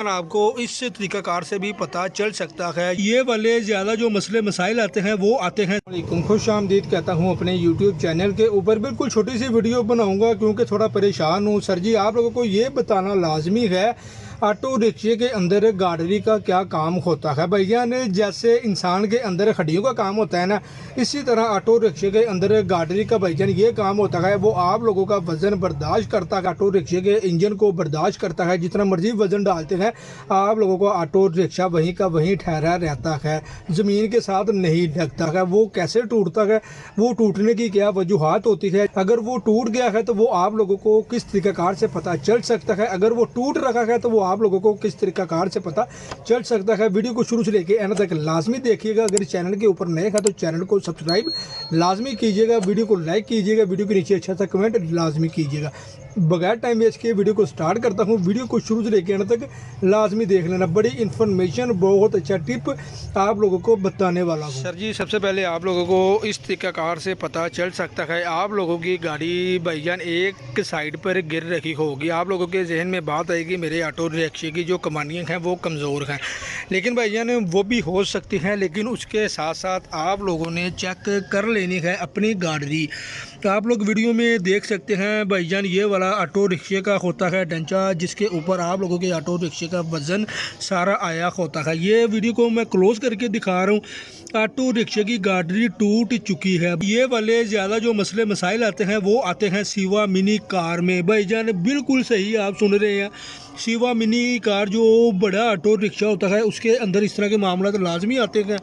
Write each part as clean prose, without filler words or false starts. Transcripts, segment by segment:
आपको इस तरीक़ाकार से भी पता चल सकता है। ये वाले ज़्यादा जो मसले मसाइल आते हैं वो आते हैं। खुश आमदीद कहता हूँ अपने यूट्यूब चैनल के ऊपर। बिल्कुल छोटी सी वीडियो बनाऊंगा क्योंकि थोड़ा परेशान हूँ। सर जी, आप लोगों को ये बताना लाजमी है ऑटो रिक्शे के अंदर गाड़ी का क्या काम होता है। भैया ने जैसे इंसान के अंदर हड्डियों का काम होता है ना, इसी तरह ऑटो रिक्शे के अंदर गाड़ी का भाईजान ये काम होता है। वो आप लोगों का वज़न बर्दाश्त करता है, ऑटो रिक्शे के इंजन को बर्दाश्त करता है। जितना मर्जी वज़न डालते हैं आप लोगों को ऑटो रिक्शा वहीं का वहीं ठहरा रहता है, ज़मीन के साथ नहीं लगता है। वो कैसे टूटता है, वो टूटने की क्या वजूहात होती है, अगर वो टूट गया है तो वो आप लोगों को किस तरीक़ाकार से पता चल सकता है, अगर वो टूट रखा है तो वो आप लोगों को किस तरीक़ाकार से पता चल सकता है। वीडियो को शुरू से लेके एंड तक लाजमी देखिएगा। अगर चैनल के ऊपर नए हैं तो चैनल को सब्सक्राइब लाजमी कीजिएगा, वीडियो को लाइक कीजिएगा, वीडियो के नीचे अच्छा सा कमेंट लाजमी कीजिएगा। बगैर टाइम वेस्ट किए वीडियो को स्टार्ट करता हूँ। वीडियो को शुरू से लेकर एंड तक लाजमी देख लेना। बड़ी इन्फॉर्मेशन, बहुत अच्छा टिप आप लोगों को बताने वाला हूँ। सर जी, सबसे पहले आप लोगों को इस तरीक़ाकार से पता चल सकता है। आप लोगों की गाड़ी भाईजान एक साइड पर गिर रखी होगी, आप लोगों के जहन में बात आएगी मेरे ऑटो रिक्शे की जो कमानियाँ हैं वो कमज़ोर हैं, लेकिन भाईजान वो भी हो सकती हैं। लेकिन उसके साथ साथ आप लोगों ने चेक कर लेनी है अपनी गाड़ी। तो आप लोग वीडियो में देख सकते हैं भाईजान, ये वाला ऑटो रिक्शे का होता है ढांचा, जिसके ऊपर आप लोगों के ऑटो रिक्शे का वज़न सारा आया होता है। ये वीडियो को मैं क्लोज करके दिखा रहा हूँ। ऑटो रिक्शे की गाड़ी टूट चुकी है। ये वाले ज़्यादा जो मसले मसाइल आते हैं वो आते हैं सिवा मिनी कार में। भाईजान बिल्कुल सही आप सुन रहे हैं, सिवा मिनी कार जो बड़ा ऑटो रिक्शा होता है उसके अंदर इस तरह के मामला तो लाजमी आते हैं।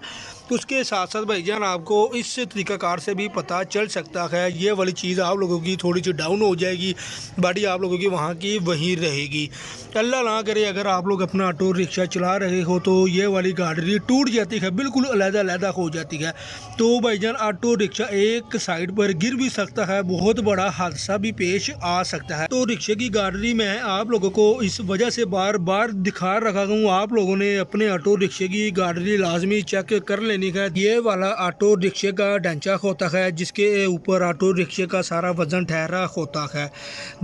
तो उसके साथ साथ भाईजान आपको इस तरीक़ाकार से भी पता चल सकता है। ये वाली चीज़ आप लोगों की थोड़ी सी डाउन हो जाएगी, गाड़ी आप लोगों की वहाँ की वहीं रहेगी। अल्लाह ना करे अगर आप लोग अपना ऑटो रिक्शा चला रहे हो तो ये वाली गाड़ी टूट जाती है, बिल्कुल अलग-अलग हो जाती है। तो भाईजान ऑटो रिक्शा एक साइड पर गिर भी सकता है, बहुत बड़ा हादसा भी पेश आ सकता है। तो रिक्शे की गाड़ी में आप लोगों को इस वजह से बार बार दिखा रखा हूँ, आप लोगों ने अपने ऑटो रिक्शे की गाड़ी लाजमी चेक कर लेनी है। ये वाला ऑटो रिक्शे का ढांचा होता है जिसके ऊपर ऑटो रिक्शे का सारा वजन ठहरा होता है।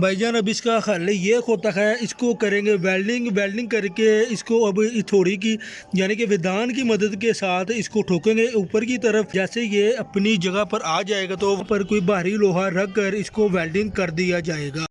भाईजान अब इसका हल ये होता है, इसको करेंगे वेल्डिंग करके इसको अब थोड़ी की यानी कि विधान की मदद के साथ इसको ठोकेंगे ऊपर की तरफ। जैसे ये अपनी जगह पर आ जाएगा तो ऊपर कोई भारी लोहा रख कर इसको वेल्डिंग कर दिया जाएगा।